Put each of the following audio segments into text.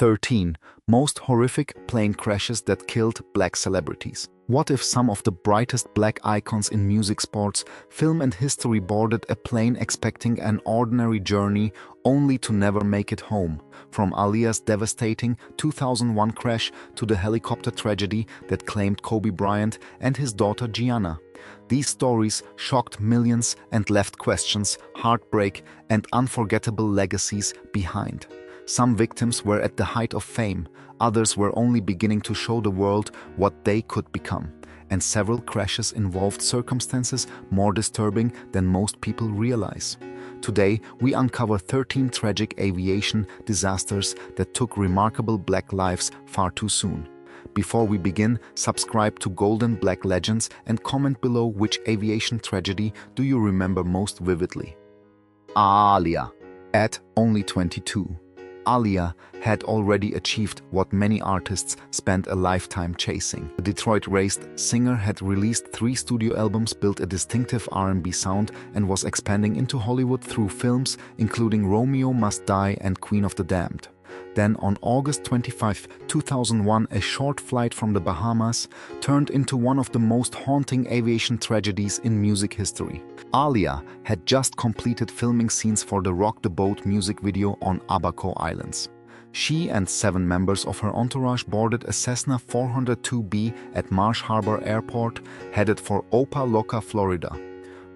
13. Most horrific plane crashes that killed black celebrities. What if some of the brightest black icons in music, sports, film and history boarded a plane expecting an ordinary journey only to never make it home? From Aaliyah's devastating 2001 crash to the helicopter tragedy that claimed Kobe Bryant and his daughter Gianna. These stories shocked millions and left questions, heartbreak, and unforgettable legacies behind. Some victims were at the height of fame, others were only beginning to show the world what they could become, and several crashes involved circumstances more disturbing than most people realize. Today, we uncover 13 tragic aviation disasters that took remarkable black lives far too soon. Before we begin, subscribe to Golden Black Legends and comment below which aviation tragedy do you remember most vividly. Aaliyah. At only 22. Aaliyah had already achieved what many artists spent a lifetime chasing. The Detroit-raised singer had released 3 studio albums, built a distinctive R&B sound, and was expanding into Hollywood through films including Romeo Must Die and Queen of the Damned. Then on August 25, 2001, a short flight from the Bahamas turned into one of the most haunting aviation tragedies in music history. Aaliyah had just completed filming scenes for the Rock the Boat music video on Abaco Islands. She and 7 members of her entourage boarded a Cessna 402B at Marsh Harbor Airport, headed for Opa-locka, Florida.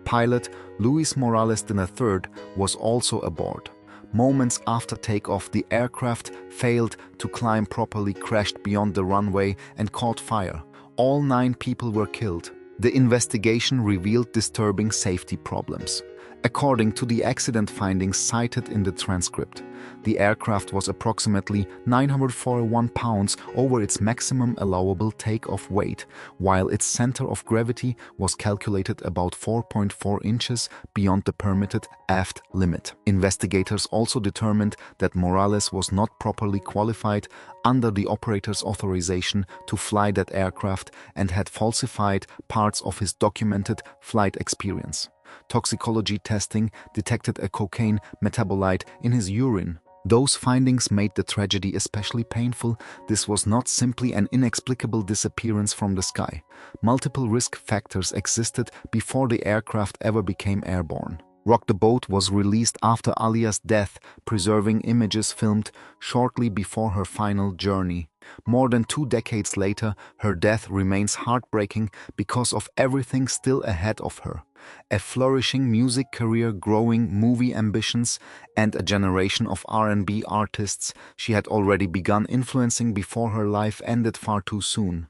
Pilot Luis Morales III was also aboard. Moments after takeoff, the aircraft failed to climb properly, crashed beyond the runway, and caught fire. All 9 people were killed. The investigation revealed disturbing safety problems. According to the accident findings cited in the transcript, the aircraft was approximately 941 pounds over its maximum allowable takeoff weight, while its center of gravity was calculated about 4.4 inches beyond the permitted aft limit. Investigators also determined that Morales was not properly qualified under the operator's authorization to fly that aircraft and had falsified parts of his documented flight experience. Toxicology testing detected a cocaine metabolite in his urine. Those findings made the tragedy especially painful. This was not simply an inexplicable disappearance from the sky. Multiple risk factors existed before the aircraft ever became airborne. Rock the Boat was released after Aaliyah's death, preserving images filmed shortly before her final journey. More than 2 decades later, her death remains heartbreaking because of everything still ahead of her. A flourishing music career, growing movie ambitions, and a generation of R&B artists she had already begun influencing before her life ended far too soon.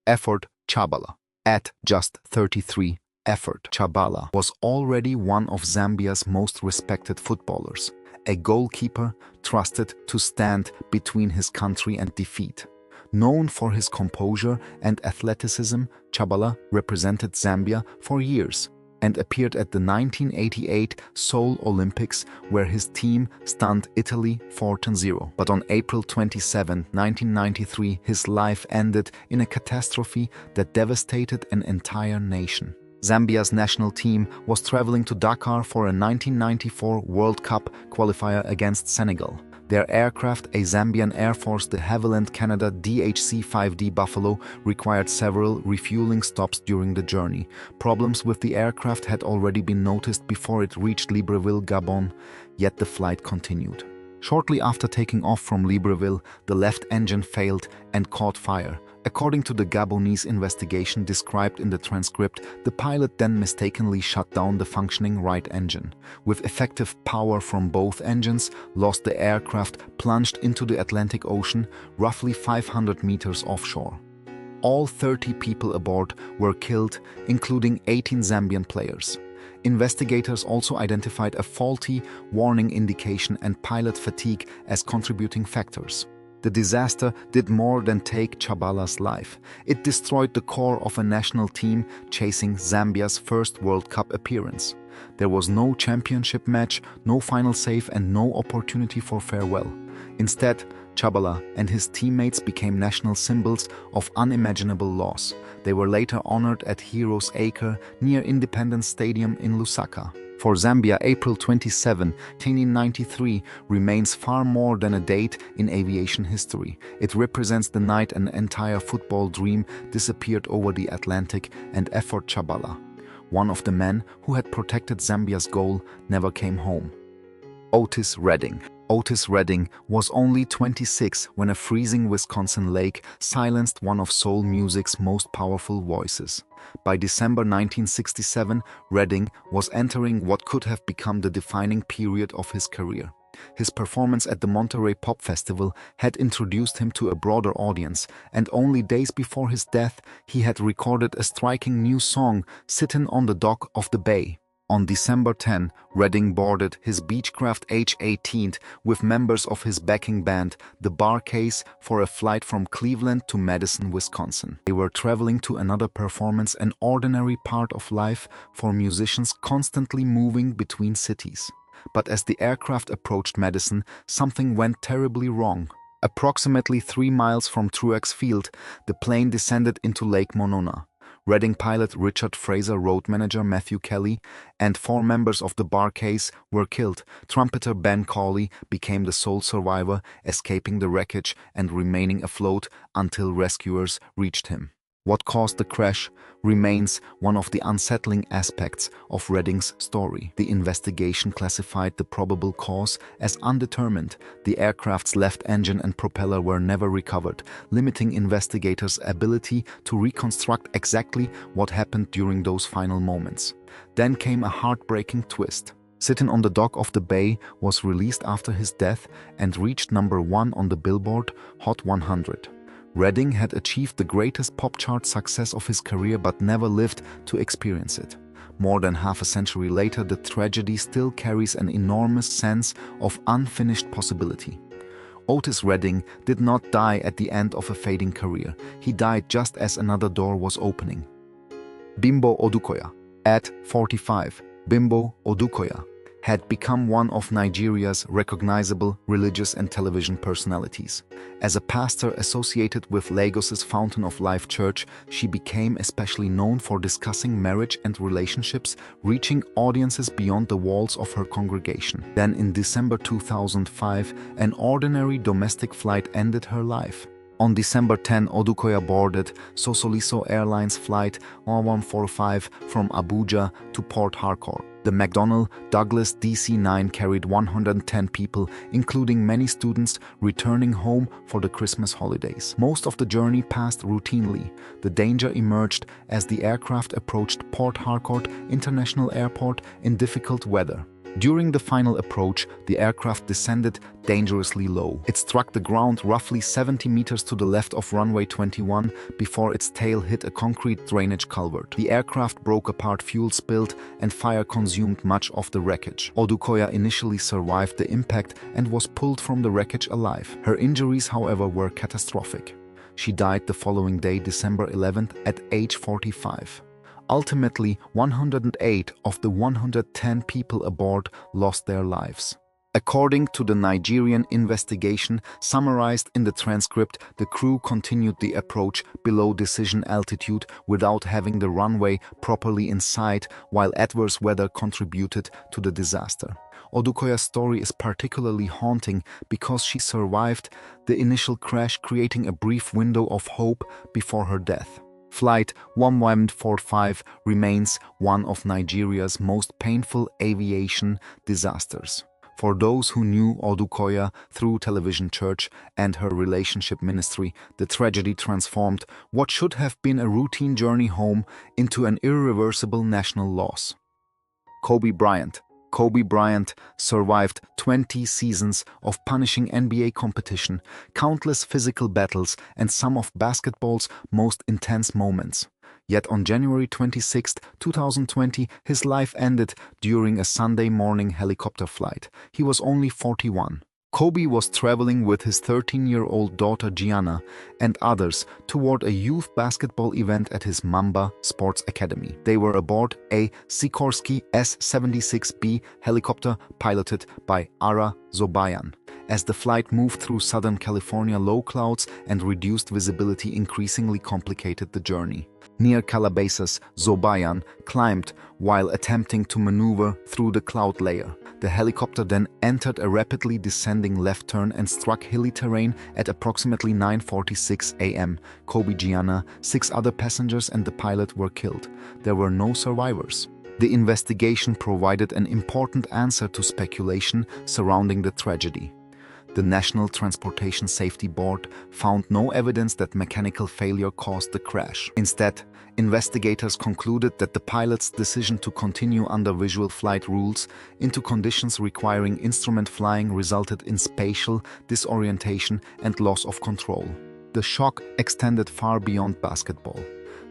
Effort Chabala. At just 33, Effort Chabala was already one of Zambia's most respected footballers, a goalkeeper trusted to stand between his country and defeat. Known for his composure and athleticism, Chabala represented Zambia for years and appeared at the 1988 Seoul Olympics, where his team stunned Italy 4-0. But on April 27, 1993, his life ended in a catastrophe that devastated an entire nation. Zambia's national team was traveling to Dakar for a 1994 World Cup qualifier against Senegal. Their aircraft, a Zambian Air Force de Havilland Canada DHC-5D Buffalo, required several refueling stops during the journey. Problems with the aircraft had already been noticed before it reached Libreville, Gabon, yet the flight continued. Shortly after taking off from Libreville, the left engine failed and caught fire. According to the Gabonese investigation described in the transcript, the pilot then mistakenly shut down the functioning right engine. With effective power from both engines lost, the aircraft plunged into the Atlantic Ocean, roughly 500 meters offshore. All 30 people aboard were killed, including 18 Zambian players. Investigators also identified a faulty warning indication and pilot fatigue as contributing factors. The disaster did more than take Chabala's life. It destroyed the core of a national team chasing Zambia's first World Cup appearance. There was no championship match, no final save, and no opportunity for farewell. Instead, Chabala and his teammates became national symbols of unimaginable loss. They were later honored at Heroes Acre near Independence Stadium in Lusaka. For Zambia, April 27, 1993 remains far more than a date in aviation history. It represents the night an entire football dream disappeared over the Atlantic and Effort Chabala, one of the men who had protected Zambia's goal, never came home. Otis Redding. Otis Redding was only 26 when a freezing Wisconsin lake silenced one of soul music's most powerful voices. By December 1967, Redding was entering what could have become the defining period of his career. His performance at the Monterey Pop Festival had introduced him to a broader audience, and only days before his death, he had recorded a striking new song, "Sittin' on the Dock of the Bay." On December 10, Redding boarded his Beechcraft H-18 with members of his backing band, the Bar-Kays, for a flight from Cleveland to Madison, Wisconsin. They were traveling to another performance, an ordinary part of life for musicians constantly moving between cities. But as the aircraft approached Madison, something went terribly wrong. Approximately 3 miles from Truex Field, the plane descended into Lake Monona. Redding pilot Richard Fraser, road manager Matthew Kelly, and 4 members of the Bar-Kays were killed. Trumpeter Ben Cawley became the sole survivor, escaping the wreckage and remaining afloat until rescuers reached him. What caused the crash remains one of the unsettling aspects of Redding's story. The investigation classified the probable cause as undetermined. The aircraft's left engine and propeller were never recovered, limiting investigators' ability to reconstruct exactly what happened during those final moments. Then came a heartbreaking twist. "Sittin' on the Dock of the Bay" was released after his death and reached #1 on the Billboard Hot 100. Redding had achieved the greatest pop chart success of his career but never lived to experience it. More than half a century later, the tragedy still carries an enormous sense of unfinished possibility. Otis Redding did not die at the end of a fading career. He died just as another door was opening. Bimbo Odukoya. At 45, Bimbo Odukoya had become one of Nigeria's recognizable religious and television personalities. As a pastor associated with Lagos's Fountain of Life Church, she became especially known for discussing marriage and relationships, reaching audiences beyond the walls of her congregation. Then in December 2005, an ordinary domestic flight ended her life. On December 10, Odukoya boarded Sosoliso Airlines Flight 1145 from Abuja to Port Harcourt. The McDonnell Douglas DC-9 carried 110 people, including many students returning home for the Christmas holidays. Most of the journey passed routinely. The danger emerged as the aircraft approached Port Harcourt International Airport in difficult weather. During the final approach, the aircraft descended dangerously low. It struck the ground roughly 70 meters to the left of runway 21 before its tail hit a concrete drainage culvert. The aircraft broke apart, fuel spilled, and fire consumed much of the wreckage. Odukoya initially survived the impact and was pulled from the wreckage alive. Her injuries, however, were catastrophic. She died the following day, December 11th, at age 45. Ultimately, 108 of the 110 people aboard lost their lives. According to the Nigerian investigation summarized in the transcript, the crew continued the approach below decision altitude without having the runway properly in sight, while adverse weather contributed to the disaster. Odukoya's story is particularly haunting because she survived the initial crash, creating a brief window of hope before her death. Flight 1145 remains one of Nigeria's most painful aviation disasters. For those who knew Odukoya through television church and her relationship ministry, the tragedy transformed what should have been a routine journey home into an irreversible national loss. Kobe Bryant. Kobe Bryant survived 20 seasons of punishing NBA competition, countless physical battles, and some of basketball's most intense moments. Yet on January 26, 2020, his life ended during a Sunday morning helicopter flight. He was only 41. Kobe was traveling with his 13-year-old daughter Gianna and others toward a youth basketball event at his Mamba Sports Academy. They were aboard a Sikorsky S-76B helicopter piloted by Ara Zobayan, as the flight moved through Southern California low clouds and reduced visibility increasingly complicated the journey. Near Calabasas, Zobayan climbed while attempting to maneuver through the cloud layer. The helicopter then entered a rapidly descending left turn and struck hilly terrain at approximately 9:46 a.m. Kobe Gianna, 6 other passengers and the pilot were killed. There were no survivors. The investigation provided an important answer to speculation surrounding the tragedy. The National Transportation Safety Board found no evidence that mechanical failure caused the crash. Instead, investigators concluded that the pilot's decision to continue under visual flight rules into conditions requiring instrument flying resulted in spatial disorientation and loss of control. The shock extended far beyond basketball.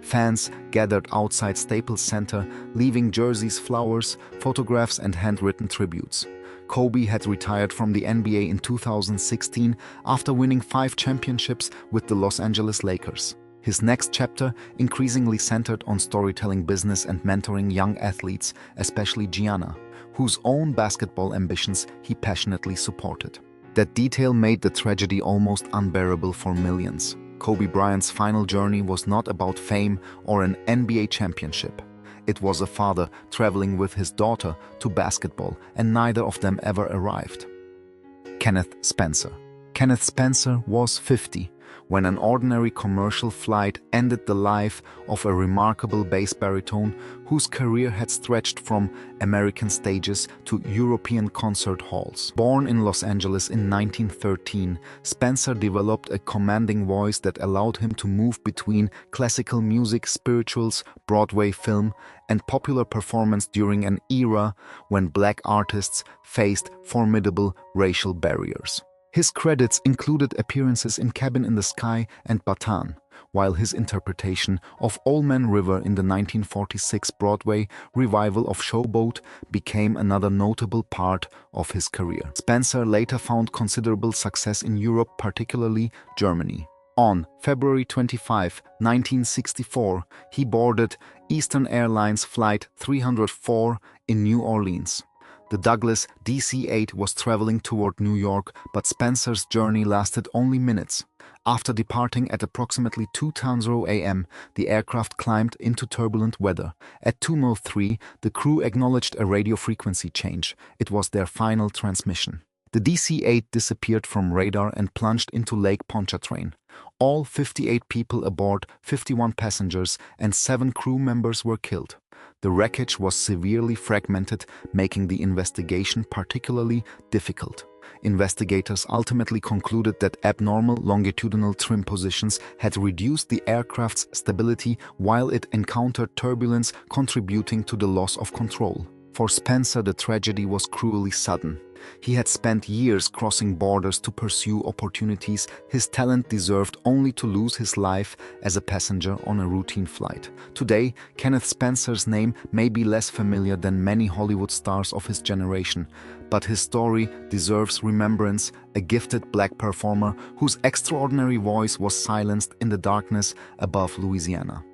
Fans gathered outside Staples Center, leaving jerseys, flowers, photographs, and handwritten tributes. Kobe had retired from the NBA in 2016 after winning 5 championships with the Los Angeles Lakers. His next chapter increasingly centered on storytelling business and mentoring young athletes, especially Gianna, whose own basketball ambitions he passionately supported. That detail made the tragedy almost unbearable for millions. Kobe Bryant's final journey was not about fame or an NBA championship. It was a father traveling with his daughter to basketball, and neither of them ever arrived. Kenneth Spencer. Kenneth Spencer was 50 when an ordinary commercial flight ended the life of a remarkable bass baritone whose career had stretched from American stages to European concert halls. Born in Los Angeles in 1913, Spencer developed a commanding voice that allowed him to move between classical music, spirituals, Broadway film, and popular performance during an era when black artists faced formidable racial barriers. His credits included appearances in Cabin in the Sky and Bataan, while his interpretation of Old Man River in the 1946 Broadway revival of Showboat became another notable part of his career. Spencer later found considerable success in Europe, particularly Germany. On February 25, 1964, he boarded Eastern Airlines Flight 304 in New Orleans. The Douglas DC-8 was traveling toward New York, but Spencer's journey lasted only minutes. After departing at approximately 2:10 a.m., the aircraft climbed into turbulent weather. At 2:03, the crew acknowledged a radio frequency change. It was their final transmission. The DC-8 disappeared from radar and plunged into Lake Pontchartrain. All 58 people aboard, 51 passengers, and 7 crew members were killed. The wreckage was severely fragmented, making the investigation particularly difficult. Investigators ultimately concluded that abnormal longitudinal trim positions had reduced the aircraft's stability while it encountered turbulence, contributing to the loss of control. For Spencer, the tragedy was cruelly sudden. He had spent years crossing borders to pursue opportunities. His talent deserved only to lose his life as a passenger on a routine flight. Today, Kenneth Spencer's name may be less familiar than many Hollywood stars of his generation, but his story deserves remembrance, a gifted black performer whose extraordinary voice was silenced in the darkness above Louisiana.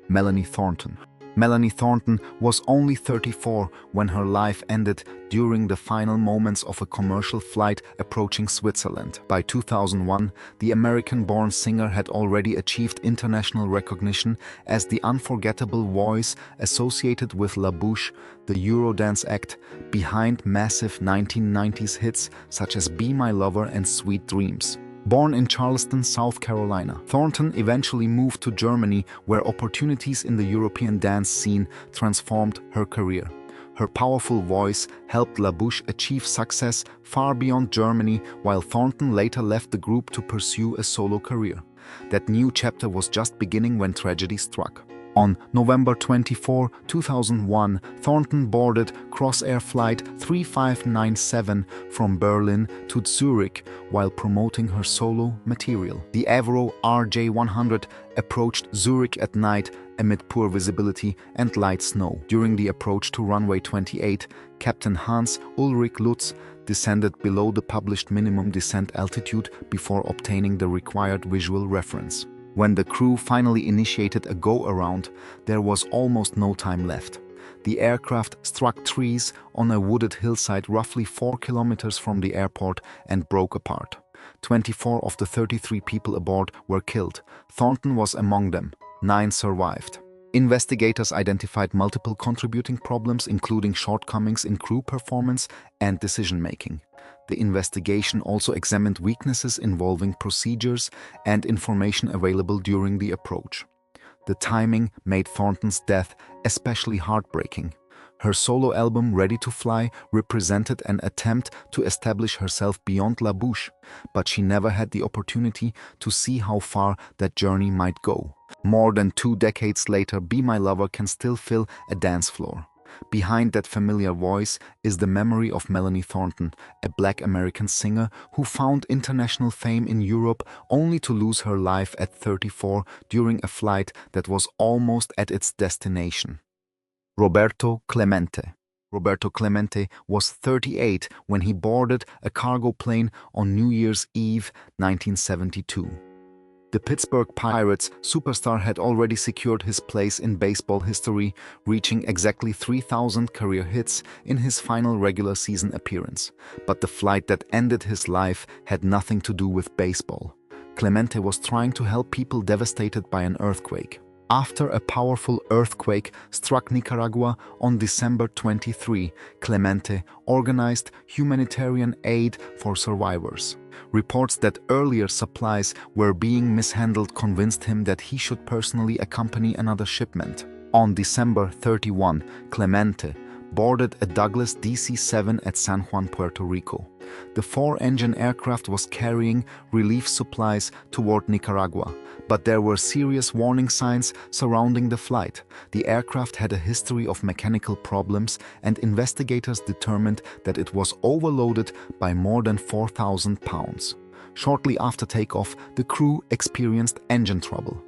Melanie Thornton. Melanie Thornton was only 34 when her life ended during the final moments of a commercial flight approaching Switzerland. By 2001, the American-born singer had already achieved international recognition as the unforgettable voice associated with La Bouche, the Eurodance act behind massive 1990s hits such as Be My Lover and Sweet Dreams. Born in Charleston, South Carolina, Thornton eventually moved to Germany, where opportunities in the European dance scene transformed her career. Her powerful voice helped La Bouche achieve success far beyond Germany, while Thornton later left the group to pursue a solo career. That new chapter was just beginning when tragedy struck. On November 24, 2001, Thornton boarded Crossair Flight 3597 from Berlin to Zurich while promoting her solo material. The Avro RJ100 approached Zurich at night amid poor visibility and light snow. During the approach to runway 28, Captain Hans Ulrich Lutz descended below the published minimum descent altitude before obtaining the required visual reference. When the crew finally initiated a go-around, there was almost no time left. The aircraft struck trees on a wooded hillside roughly 4 kilometers from the airport and broke apart. 24 of the 33 people aboard were killed. Thornton was among them. 9 survived. Investigators identified multiple contributing problems, including shortcomings in crew performance and decision-making. The investigation also examined weaknesses involving procedures and information available during the approach. The timing made Thornton's death especially heartbreaking. Her solo album, Ready to Fly, represented an attempt to establish herself beyond La Bouche, but she never had the opportunity to see how far that journey might go. More than 2 decades later, Be My Lover can still fill a dance floor. Behind that familiar voice is the memory of Melanie Thornton, a Black American singer who found international fame in Europe only to lose her life at 34 during a flight that was almost at its destination. Roberto Clemente. Roberto Clemente was 38 when he boarded a cargo plane on New Year's Eve, 1972. The Pittsburgh Pirates superstar had already secured his place in baseball history, reaching exactly 3,000 career hits in his final regular season appearance. But the flight that ended his life had nothing to do with baseball. Clemente was trying to help people devastated by an earthquake. After a powerful earthquake struck Nicaragua on December 23, Clemente organized humanitarian aid for survivors. Reports that earlier supplies were being mishandled convinced him that he should personally accompany another shipment. On December 31, Clemente boarded a Douglas DC-7 at San Juan, Puerto Rico. The 4-engine aircraft was carrying relief supplies toward Nicaragua, but there were serious warning signs surrounding the flight. The aircraft had a history of mechanical problems, and investigators determined that it was overloaded by more than 4,000 pounds. Shortly after takeoff, the crew experienced engine trouble.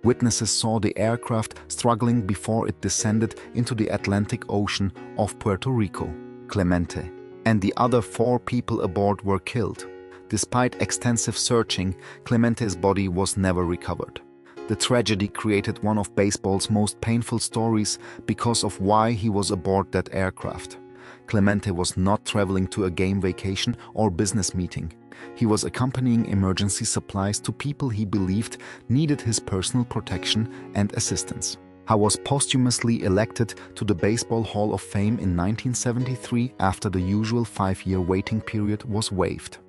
Witnesses saw the aircraft struggling before it descended into the Atlantic Ocean off Puerto Rico. Clemente and the other 4 people aboard were killed. Despite extensive searching, Clemente's body was never recovered. The tragedy created one of baseball's most painful stories because of why he was aboard that aircraft. Clemente was not traveling to a game vacation or business meeting. He was accompanying emergency supplies to people he believed needed his personal protection and assistance. He was posthumously elected to the Baseball Hall of Fame in 1973 after the usual 5-year waiting period was waived.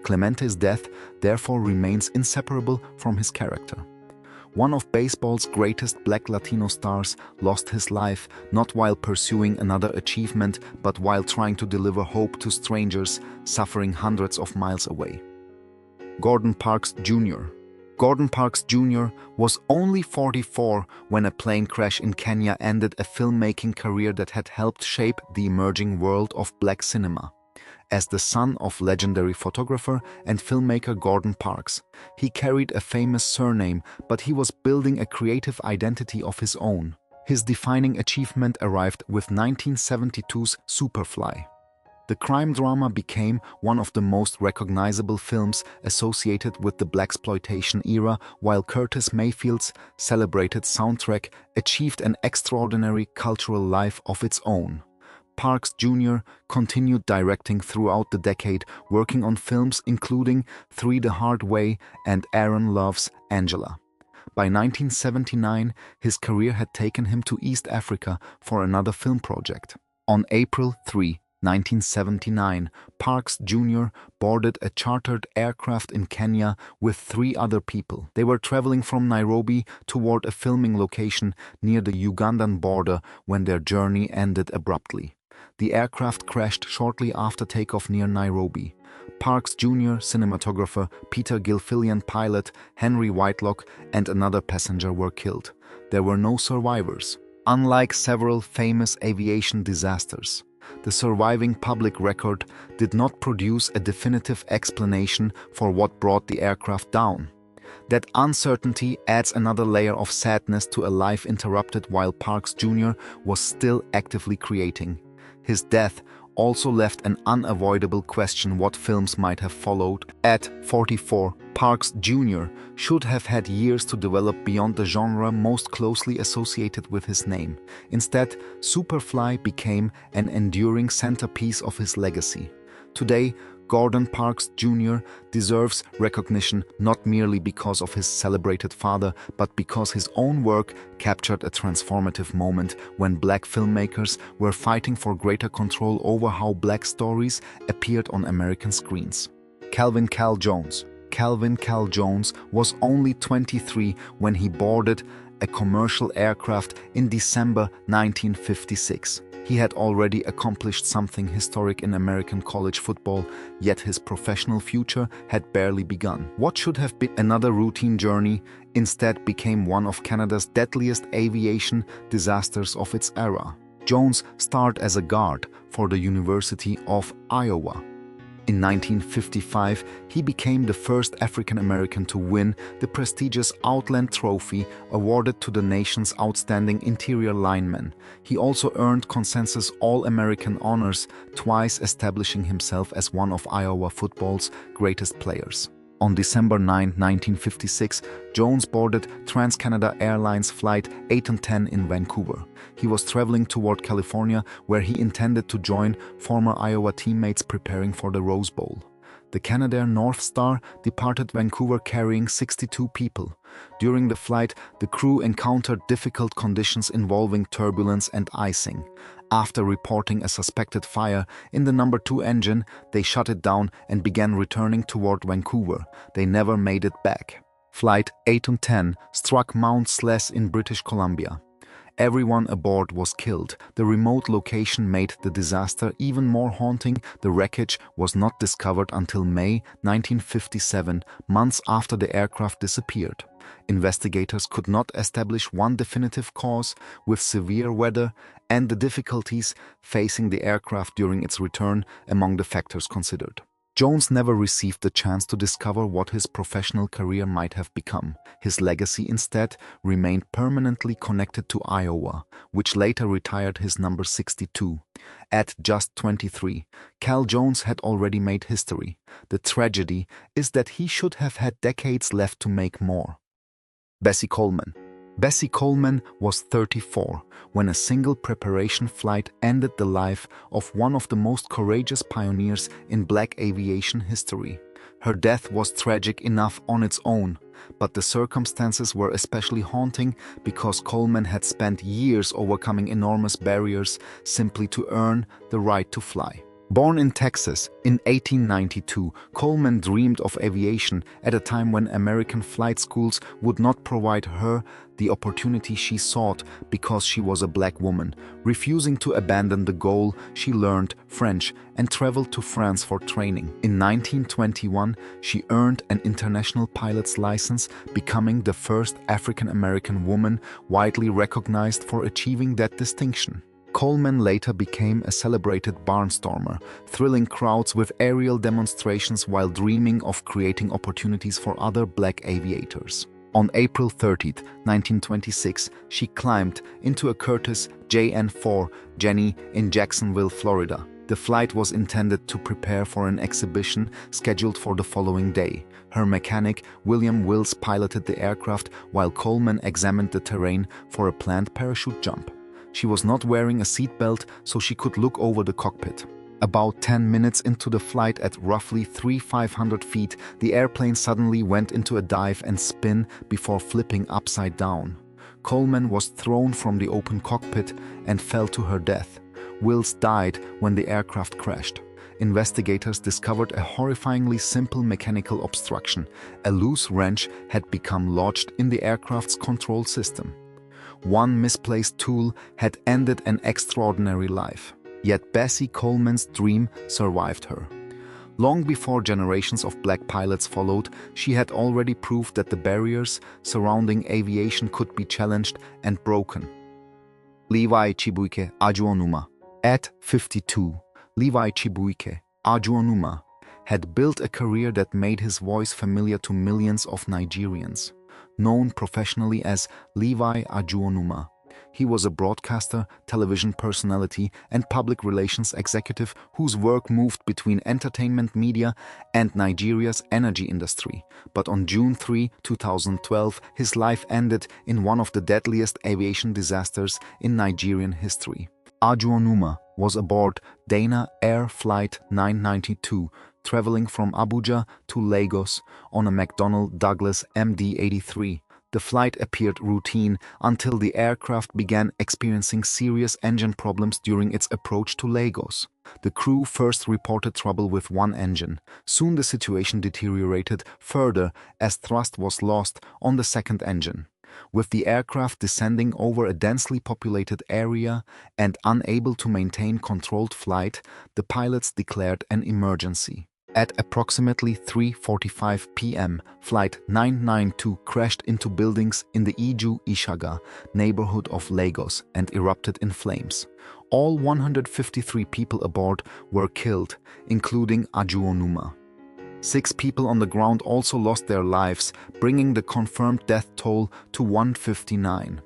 Clemente's death therefore remains inseparable from his character. One of baseball's greatest Black Latino stars lost his life not while pursuing another achievement, but while trying to deliver hope to strangers suffering hundreds of miles away. Gordon Parks Jr. Gordon Parks Jr. was only 44 when a plane crash in Kenya ended a filmmaking career that had helped shape the emerging world of Black cinema. As the son of legendary photographer and filmmaker Gordon Parks, he carried a famous surname, but he was building a creative identity of his own. His defining achievement arrived with 1972's Superfly. The crime drama became one of the most recognizable films associated with the blaxploitation era, while Curtis Mayfield's celebrated soundtrack achieved an extraordinary cultural life of its own. Parks Jr. continued directing throughout the decade, working on films including 3 the Hard Way and Aaron Love's Angela. By 1979, his career had taken him to East Africa for another film project. On April 3, 1979, Parks Jr. boarded a chartered aircraft in Kenya with 3 other people. They were traveling from Nairobi toward a filming location near the Ugandan border when their journey ended abruptly. The aircraft crashed shortly after takeoff near Nairobi. Parks Jr., cinematographer, Peter Gilfillian, pilot, Henry Whitelock, and another passenger were killed. There were no survivors. Unlike several famous aviation disasters, the surviving public record did not produce a definitive explanation for what brought the aircraft down. That uncertainty adds another layer of sadness to a life interrupted while Parks Jr. was still actively creating. His death also left an unavoidable question: what films might have followed. At 44, Parks Jr. should have had years to develop beyond the genre most closely associated with his name. Instead, Superfly became an enduring centerpiece of his legacy. Today, Gordon Parks Jr. deserves recognition not merely because of his celebrated father, but because his own work captured a transformative moment when black filmmakers were fighting for greater control over how black stories appeared on American screens. Calvin Cal Jones. Calvin Cal Jones was only 23 when he boarded a commercial aircraft in December 1956. He had already accomplished something historic in American college football, yet his professional future had barely begun. What should have been another routine journey instead became one of Canada's deadliest aviation disasters of its era. Jones starred as a guard for the University of Iowa. In 1955, he became the first African-American to win the prestigious Outland Trophy awarded to the nation's outstanding interior lineman. He also earned consensus All-American honors, twice establishing himself as one of Iowa football's greatest players. On December 9, 1956, Jones boarded Trans-Canada Airlines Flight 810 in Vancouver. He was traveling toward California, where he intended to join former Iowa teammates preparing for the Rose Bowl. The Canadair North Star departed Vancouver carrying 62 people. During the flight, the crew encountered difficult conditions involving turbulence and icing. After reporting a suspected fire in the number 2 engine, they shut it down and began returning toward Vancouver. They never made it back. Flight 810 struck Mount Sless in British Columbia. Everyone aboard was killed. The remote location made the disaster even more haunting. The wreckage was not discovered until May 1957, months after the aircraft disappeared. Investigators could not establish one definitive cause, with severe weather and the difficulties facing the aircraft during its return among the factors considered. Jones never received the chance to discover what his professional career might have become. His legacy instead remained permanently connected to Iowa, which later retired his number 62. At just 23, Cal Jones had already made history. The tragedy is that he should have had decades left to make more. Bessie Coleman. Bessie Coleman was 34 when a single preparation flight ended the life of one of the most courageous pioneers in black aviation history. Her death was tragic enough on its own, but the circumstances were especially haunting because Coleman had spent years overcoming enormous barriers simply to earn the right to fly. Born in Texas in 1892, Coleman dreamed of aviation at a time when American flight schools would not provide her the opportunity she sought because she was a black woman. Refusing to abandon the goal, she learned French and traveled to France for training. In 1921, she earned an international pilot's license, becoming the first African-American woman widely recognized for achieving that distinction. Coleman later became a celebrated barnstormer, thrilling crowds with aerial demonstrations while dreaming of creating opportunities for other black aviators. On April 30, 1926, she climbed into a Curtiss JN-4 Jenny in Jacksonville, Florida. The flight was intended to prepare for an exhibition scheduled for the following day. Her mechanic, William Wills, piloted the aircraft while Coleman examined the terrain for a planned parachute jump. She was not wearing a seatbelt, so she could look over the cockpit. About 10 minutes into the flight at roughly 3,500 feet, the airplane suddenly went into a dive and spin before flipping upside down. Coleman was thrown from the open cockpit and fell to her death. Wills died when the aircraft crashed. Investigators discovered a horrifyingly simple mechanical obstruction. A loose wrench had become lodged in the aircraft's control system. One misplaced tool had ended an extraordinary life. Yet Bessie Coleman's dream survived her. Long before generations of black pilots followed, she had already proved that the barriers surrounding aviation could be challenged and broken. Levi Chibuike Ajuonuma. At 52, Levi Chibuike Ajuonuma had built a career that made his voice familiar to millions of Nigerians. Known professionally as Levi Ajuonuma, He was a broadcaster, television personality, and public relations executive whose work moved between entertainment media and Nigeria's energy industry. But on June 3, 2012, his life ended in one of the deadliest aviation disasters in Nigerian history. Ajuonuma was aboard Dana Air Flight 992, traveling from Abuja to Lagos on a McDonnell Douglas MD-83. The flight appeared routine until the aircraft began experiencing serious engine problems during its approach to Lagos. The crew first reported trouble with one engine. Soon the situation deteriorated further as thrust was lost on the second engine. With the aircraft descending over a densely populated area and unable to maintain controlled flight, the pilots declared an emergency. At approximately 3:45 p.m., Flight 992 crashed into buildings in the Iju-Ishaga neighborhood of Lagos and erupted in flames. All 153 people aboard were killed, including Ajuonuma. 6 people on the ground also lost their lives, bringing the confirmed death toll to 159.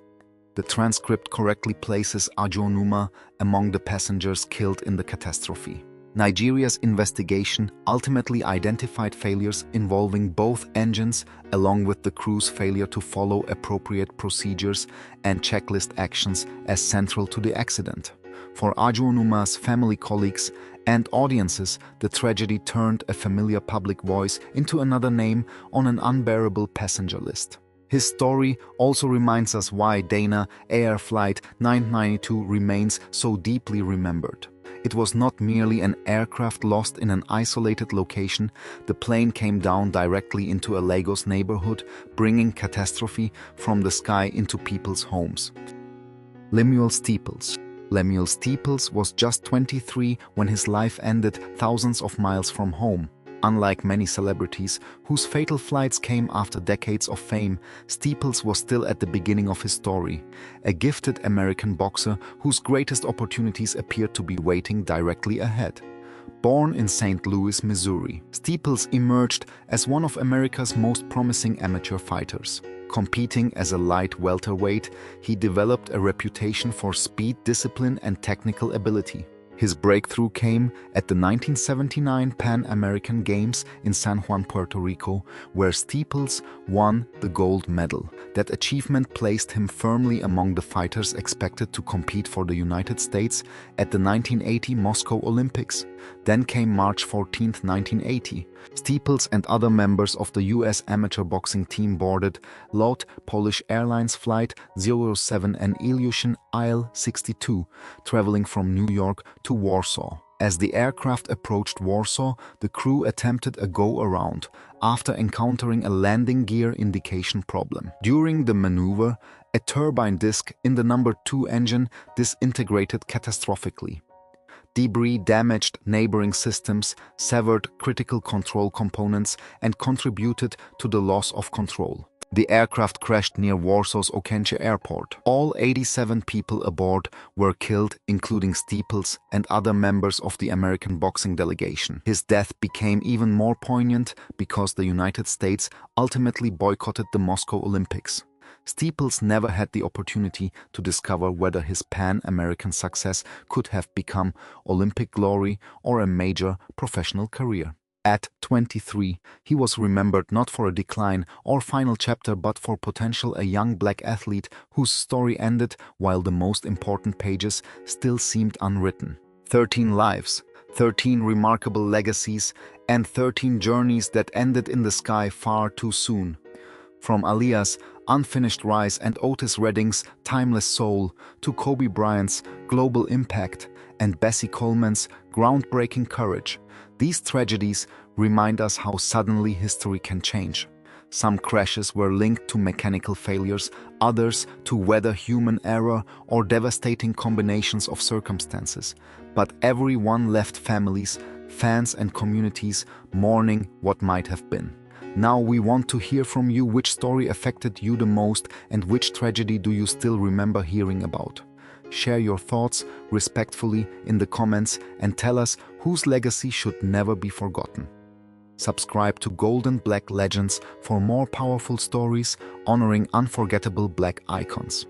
The transcript correctly places Ajuonuma among the passengers killed in the catastrophe. Nigeria's investigation ultimately identified failures involving both engines, along with the crew's failure to follow appropriate procedures and checklist actions, as central to the accident. For Ajuonuma's family, colleagues, and audiences, the tragedy turned a familiar public voice into another name on an unbearable passenger list. His story also reminds us why Dana Air Flight 992 remains so deeply remembered. It was not merely an aircraft lost in an isolated location. The plane came down directly into a Lagos neighborhood, bringing catastrophe from the sky into people's homes. Lemuel Steeples. Lemuel Steeples was just 23 when his life ended thousands of miles from home. Unlike many celebrities whose fatal flights came after decades of fame, Steeples was still at the beginning of his story, a gifted American boxer whose greatest opportunities appeared to be waiting directly ahead. Born in St. Louis, Missouri, Steeples emerged as one of America's most promising amateur fighters. Competing as a light welterweight, he developed a reputation for speed, discipline, and technical ability. His breakthrough came at the 1979 Pan American Games in San Juan, Puerto Rico, where Steeples won the gold medal. That achievement placed him firmly among the fighters expected to compete for the United States at the 1980 Moscow Olympics. Then came March 14, 1980. Steeples and other members of the U.S. amateur boxing team boarded LOT Polish Airlines Flight 07 and Ilyushin Il-62, traveling from New York to Warsaw. As the aircraft approached Warsaw, the crew attempted a go-around after encountering a landing gear indication problem. During the maneuver, a turbine disc in the number 2 engine disintegrated catastrophically. Debris damaged neighboring systems, severed critical control components, and contributed to the loss of control. The aircraft crashed near Warsaw's Okęcie Airport. All 87 people aboard were killed, including Steeples and other members of the American boxing delegation. His death became even more poignant because the United States ultimately boycotted the Moscow Olympics. Steeples never had the opportunity to discover whether his Pan-American success could have become Olympic glory or a major professional career. At 23, he was remembered not for a decline or final chapter but for potential, a young black athlete whose story ended while the most important pages still seemed unwritten. 13 lives, 13 remarkable legacies, and 13 journeys that ended in the sky far too soon. From Aaliyah's unfinished rise and Otis Redding's timeless soul to Kobe Bryant's global impact and Bessie Coleman's groundbreaking courage, these tragedies remind us how suddenly history can change. Some crashes were linked to mechanical failures, others to weather, human error, or devastating combinations of circumstances. But every one left families, fans, and communities mourning what might have been. Now we want to hear from you. Which story affected you the most, and which tragedy do you still remember hearing about? Share your thoughts respectfully in the comments and tell us whose legacy should never be forgotten. Subscribe to Golden Black Legends for more powerful stories honoring unforgettable black icons.